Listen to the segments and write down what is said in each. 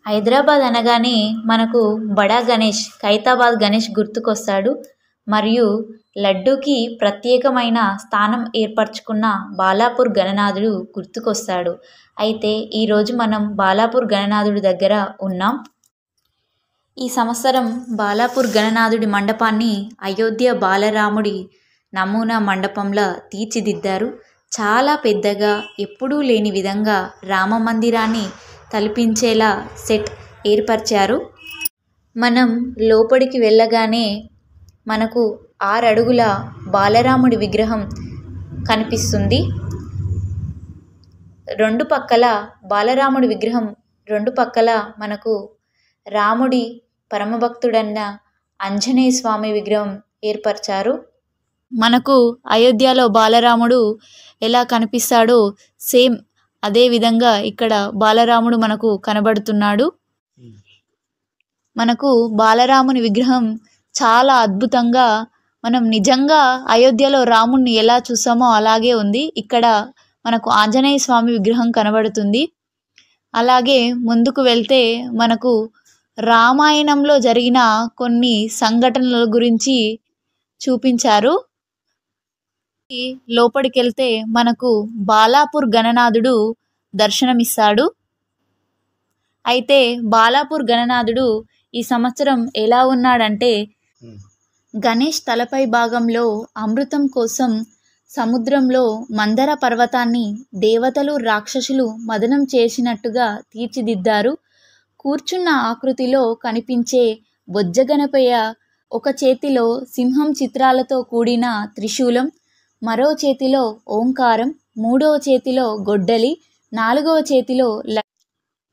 హైదరాబాద్ అనగానే మనకు బడా గణేష్, ఖైతాబాద్ గణేష్ గుర్తుకొస్తాడు. మరియు లడ్డూకి ప్రత్యేకమైన స్థానం ఏర్పరచుకున్న బాలాపూర్ గణనాథుడు గుర్తుకొస్తాడు. అయితే ఈరోజు మనం బాలాపూర్ గణనాథుడి దగ్గర ఉన్నాం. ఈ సంవత్సరం బాలాపూర్ గణనాథుడి మండపాన్ని అయోధ్య బాలరాముడి నమూనా మండపంలా తీర్చిదిద్దారు. చాలా పెద్దగా, ఎప్పుడూ లేని విధంగా రామ మందిరాన్ని తలపించేలా సెట్ ఏర్పరిచారు. మనం లోపలికి వెళ్ళగానే మనకు 6 అడుగుల బాలరాముడి విగ్రహం కనిపిస్తుంది. రెండు పక్కల బాలరాముడి విగ్రహం రెండు పక్కల మనకు రాముడి పరమభక్తుడన్న ఆంజనేయ స్వామి విగ్రహం ఏర్పరిచారు. మనకు అయోధ్యలో బాలరాముడు ఎలా కనిపిస్తాడో సేమ్ అదే విధంగా ఇక్కడ బాలరాముడు మనకు కనబడుతున్నాడు. మనకు బాలరాముని విగ్రహం చాలా అద్భుతంగా, మనం నిజంగా అయోధ్యలో రాముణ్ణి ఎలా చూసామో అలాగే ఉంది. ఇక్కడ మనకు ఆంజనేయ స్వామి విగ్రహం కనబడుతుంది. అలాగే ముందుకు వెళ్తే మనకు రామాయణంలో జరిగిన కొన్ని సంఘటనల గురించి చూపించారు. లోపలికి వెళ్తే మనకు బాలాపూర్ గణనాథుడు దర్శనమిస్తాడు. అయితే బాలాపూర్ గణనాథుడు ఈ సంవత్సరం ఎలా ఉన్నాడంటే, గణేష్ తలపై భాగంలో అమృతం కోసం సముద్రంలో మందర పర్వతాన్ని దేవతలు రాక్షసులు మదనం చేసినట్టుగా తీర్చిదిద్దారు. కూర్చున్న ఆకృతిలో కనిపించే బొజ్జగణపయ్య ఒక చేతిలో సింహం చిత్రాలతో కూడిన త్రిశూలం, మరో చేతిలో ఓంకారం, మూడవ చేతిలో గొడ్డలి, నాలుగవ చేతిలో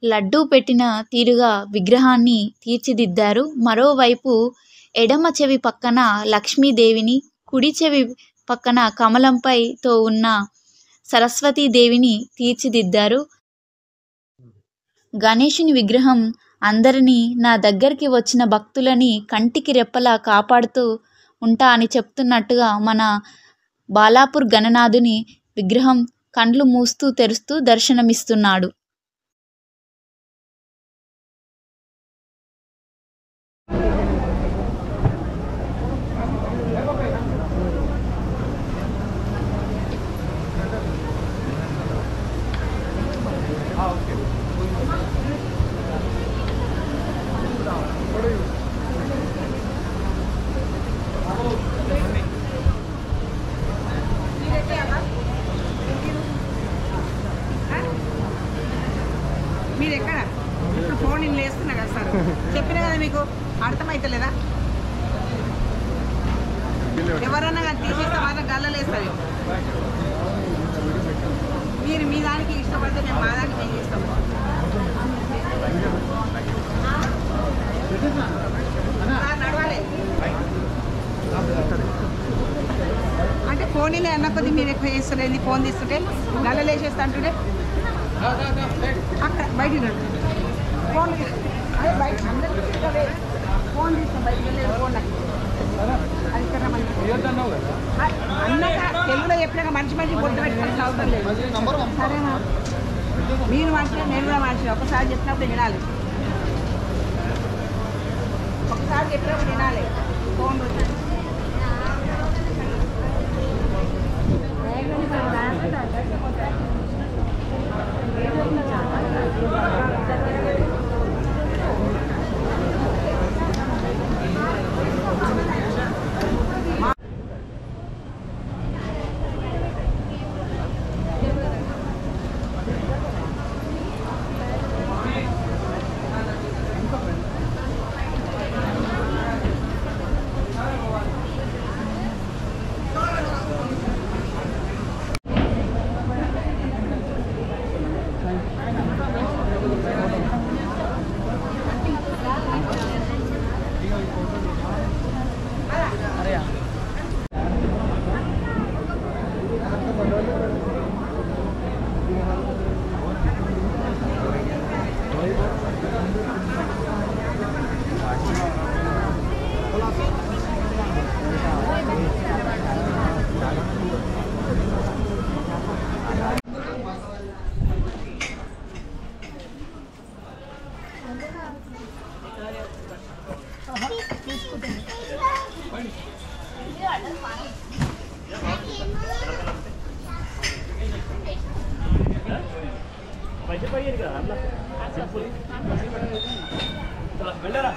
లడ్డూ పెట్టిన తీరుగా విగ్రహాన్ని తీర్చిదిద్దారు. మరోవైపు ఎడమ చెవి పక్కన లక్ష్మీదేవిని, కుడి చెవి పక్కన కమలంపైతో ఉన్న సరస్వతీదేవిని తీర్చిదిద్దారు. గణేశుని విగ్రహం అందరినీ, నా దగ్గరికి వచ్చిన భక్తులని కంటికి రెప్పలా కాపాడుతూ ఉంటా అని చెప్తున్నట్టుగా మన బాలాపూర్ గణనాథుని విగ్రహం కండ్లు మూస్తూ తెరుస్తూ దర్శనమిస్తున్నాడు. మీరు ఎక్కడ ఇప్పుడు ఫోన్ నేను వేస్తున్నా కదా సార్, చెప్పినా కదా మీకు అర్థమైతలేదా? ఎవరన్నా కానీ తీసేస్తే మాత్రం గల్లలు వేస్తారు. మీరు మీ దానికి ఇష్టపడితే మేము మా దానికి మేము ఇస్తాము. నడవాలి అంటే ఫోన్లే అన్న కొద్ది మీరు ఎక్కువ చేస్తలేదు. ఫోన్ తీస్తుంటే గల్లలు వేసేస్తా అంటుంటే అక్కడ బయటికి రండి. ఫోన్ అదే బయట ఫోన్ తీస్తాం, బయటికి వెళ్ళలేదు. ఫోన్ అది ఇక్కడ అన్నగా తెలుగులో చెప్పినాక మనిషి బొట్టు పెట్టుకోవాల్సిన అవసరం లేదు. సరేనా? మీరు మనిషి, నేను కూడా మనిషి. ఒకసారి చెప్పినప్పుడు వినాలి, ఒకసారి చెప్పినప్పుడు వినాలి. ఫోన్ पैसे पाहिजे का సింపుల్ వెళ్ళరా